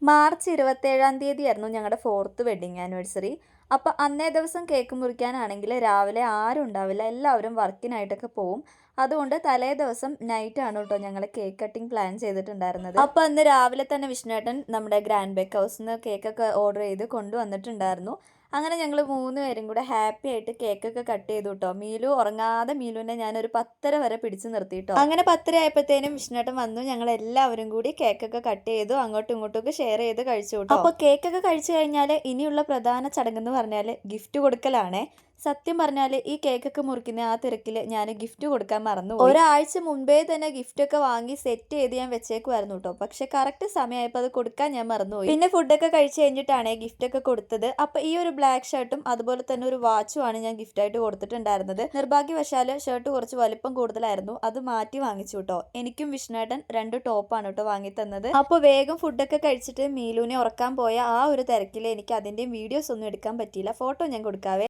March 27-ാം തീയതിയായിരുന്നു ഞങ്ങളുടെ 4th wedding anniversary. അപ്പോൾ അന്നേ ദിവസം കേക്ക് മുറിക്കാനാണെങ്കിൽ രാവിലെ ആരും ഉണ്ടാവില്ല, എല്ലാവരും വർക്കിനായിട്ടൊക്കെ പോവും. അതുകൊണ്ട് തലേ ദിവസം നൈറ്റാണ് കേട്ടോ ഞങ്ങൾ കേക്ക് കട്ടിങ് പ്ലാൻ ചെയ്തിട്ടുണ്ടായിരുന്നത്. അപ്പോൾ അന്ന് രാവിലെ തന്നെ വിഷ്ണുവേട്ടൻ നമ്മുടെ ഗ്രാൻഡ് ബേക്ക് ഹൗസിൽ നിന്ന് കേക്കൊക്കെ ഓർഡർ ചെയ്ത് കൊണ്ടുവന്നിട്ടുണ്ടായിരുന്നു. അങ്ങനെ ഞങ്ങൾ 3 പേരും കൂടെ ഹാപ്പി ആയിട്ട് കേക്കൊക്കെ കട്ട് ചെയ്തു കേട്ടോ. മീലു ഉറങ്ങാതെ മീലുവിനെ ഞാനൊരു 10:30 വരെ പിടിച്ചു നിർത്തിയിട്ടോ. അങ്ങനെ 10:30 ആയപ്പോഴത്തേനും വിഷ്ണുവേട്ടൻ വന്നു. ഞങ്ങൾ എല്ലാവരും കൂടി കേക്കൊക്കെ കട്ട് ചെയ്തു, അങ്ങോട്ടും ഇങ്ങോട്ടും ഷെയർ ചെയ്ത് കഴിച്ചു കേട്ടോ. അപ്പോൾ കേക്കൊക്കെ കഴിച്ചു കഴിഞ്ഞാൽ ഇനിയുള്ള പ്രധാന ചടങ്ങെന്ന് പറഞ്ഞാൽ ഗിഫ്റ്റ് കൊടുക്കലാണേ. സത്യം പറഞ്ഞാൽ ഈ കേക്കൊക്കെ മുറിക്കുന്ന ആ തിരക്കിൽ ഞാൻ ഗിഫ്റ്റ് കൊടുക്കാൻ മറന്നു. ഒരാഴ്ച മുൻപേ തന്നെ ഗിഫ്റ്റൊക്കെ വാങ്ങി സെറ്റ് ചെയ്ത് ഞാൻ വെച്ചേക്കുമായിരുന്നു കേട്ടോ. പക്ഷെ കറക്റ്റ് സമയമായപ്പോൾ അത് കൊടുക്കാൻ ഞാൻ മറന്നുപോയി. പിന്നെ ഫുഡൊക്കെ കഴിച്ച് കഴിഞ്ഞിട്ടാണ് ഗിഫ്റ്റൊക്കെ കൊടുത്തത്. അപ്പോൾ ഈ ഒരു ബ്ലാക്ക് ഷർട്ടും അതുപോലെ തന്നെ ഒരു വാച്ചുമാണ് ഞാൻ ഗിഫ്റ്റായിട്ട് കൊടുത്തിട്ടുണ്ടായിരുന്നത്. നിർഭാഗ്യവശാൽ ഷർട്ട് കുറച്ച് വലിപ്പം കൂടുതലായിരുന്നു, അത് മാറ്റി വാങ്ങിച്ചു കേട്ടോ. എനിക്കും വിഷ്ണുവേട്ടൻ 2 ടോപ്പാണ് കേട്ടോ വാങ്ങി തന്നത്. അപ്പോൾ വേഗം ഫുഡൊക്കെ കഴിച്ചിട്ട് മീലുവിനെ ഉറക്കാൻ പോയ ആ ഒരു തിരക്കിൽ എനിക്ക് അതിൻ്റെയും വീഡിയോസ് ഒന്നും എടുക്കാൻ പറ്റിയില്ല. ഫോട്ടോ ഞാൻ കൊടുക്കാവേ.